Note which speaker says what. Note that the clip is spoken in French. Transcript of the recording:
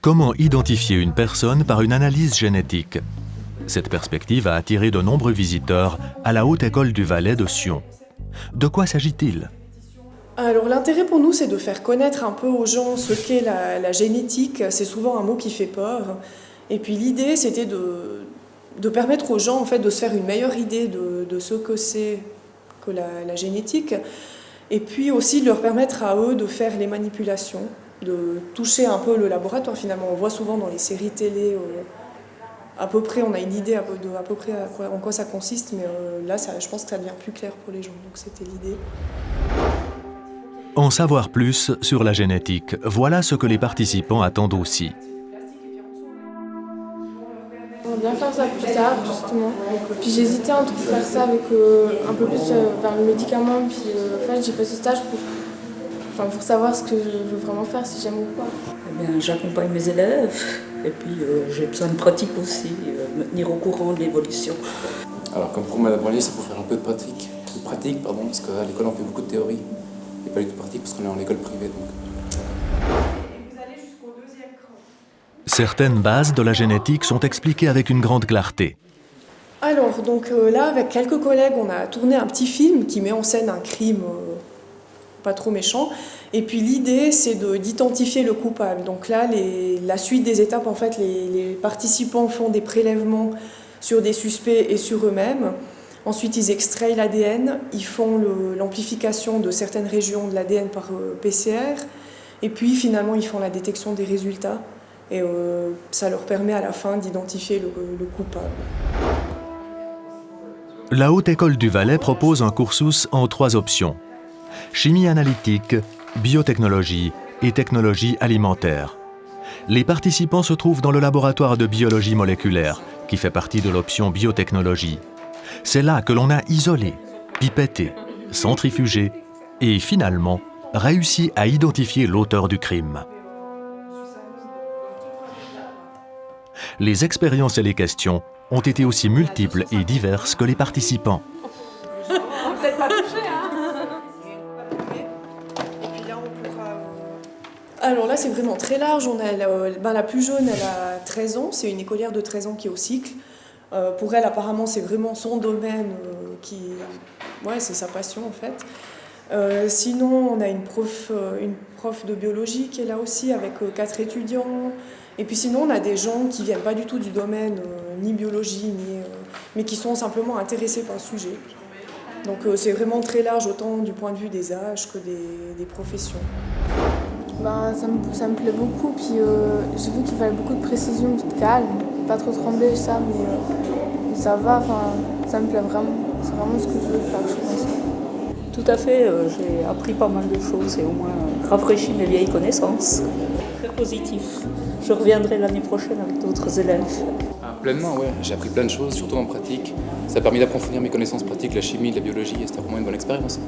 Speaker 1: Comment identifier une personne par une analyse génétique? Cette perspective a attiré de nombreux visiteurs à la Haute École du Valais de Sion. De quoi s'agit-il?
Speaker 2: Alors l'intérêt pour nous, c'est de faire connaître un peu aux gens ce qu'est la génétique. C'est souvent un mot qui fait peur. Et puis l'idée, c'était de permettre aux gens en fait, de se faire une meilleure idée de ce que c'est que la génétique. Et puis aussi de leur permettre à eux de faire les manipulations, de toucher un peu le laboratoire finalement. On voit souvent dans les séries télé, à peu près, on a une idée à peu près en quoi ça consiste, mais là, je pense que ça devient plus clair pour les gens. Donc c'était l'idée.
Speaker 1: En savoir plus sur la génétique, voilà ce que les participants attendent aussi.
Speaker 3: On va bien faire ça plus tard, justement. Puis j'hésitais entre faire ça avec un peu plus vers le médicament. Puis en fait, j'ai fait ce stage pour savoir ce que je veux vraiment faire, si j'aime ou pas.
Speaker 4: Eh bien, j'accompagne mes élèves et puis j'ai besoin de pratique aussi, me tenir au courant de l'évolution.
Speaker 5: Alors comme pour Madame Brunier, c'est pour faire un peu de pratique, parce qu'à l'école on fait beaucoup de théorie et pas du tout de pratique parce qu'on est en école privée. Donc.
Speaker 1: Certaines bases de la génétique sont expliquées avec une grande clarté.
Speaker 2: Alors, donc là, avec quelques collègues, on a tourné un petit film qui met en scène un crime pas trop méchant. Et puis l'idée, c'est d'identifier le coupable. Donc là, la suite des étapes, en fait, les participants font des prélèvements sur des suspects et sur eux-mêmes. Ensuite, ils extraient l'ADN, ils font l'amplification de certaines régions de l'ADN par PCR. Et puis, finalement, ils font la détection des résultats. Et ça leur permet à la fin d'identifier le coupable.
Speaker 1: La Haute École du Valais propose un cursus en 3 options: chimie analytique, biotechnologie et technologie alimentaire. Les participants se trouvent dans le laboratoire de biologie moléculaire, qui fait partie de l'option biotechnologie. C'est là que l'on a isolé, pipetté, centrifugé et finalement réussi à identifier l'auteur du crime. Les expériences et les questions ont été aussi multiples et diverses que les participants.
Speaker 2: Alors là, c'est vraiment très large. On a la plus jeune, elle a 13 ans. C'est une écolière de 13 ans qui est au cycle. Pour elle, apparemment, c'est vraiment son domaine c'est sa passion, en fait. Sinon, on a une prof de biologie qui est là aussi, avec 4 étudiants. Et puis sinon, on a des gens qui viennent pas du tout du domaine, ni biologie, mais qui sont simplement intéressés par le sujet. Donc c'est vraiment très large, autant du point de vue des âges que des professions.
Speaker 3: Ça me plaît beaucoup, puis j'ai vu qu'il fallait beaucoup de précision, de calme, pas trop trembler, ça, mais ça va, ça me plaît vraiment. C'est vraiment ce que je veux faire, je pense.
Speaker 4: Tout à fait, j'ai appris pas mal de choses et au moins rafraîchi mes vieilles connaissances. Très positif. Je reviendrai l'année prochaine avec d'autres élèves.
Speaker 5: Pleinement, ouais. J'ai appris plein de choses, surtout en pratique. Ça a permis d'approfondir mes connaissances pratiques, la chimie, la biologie, et c'était vraiment une bonne expérience.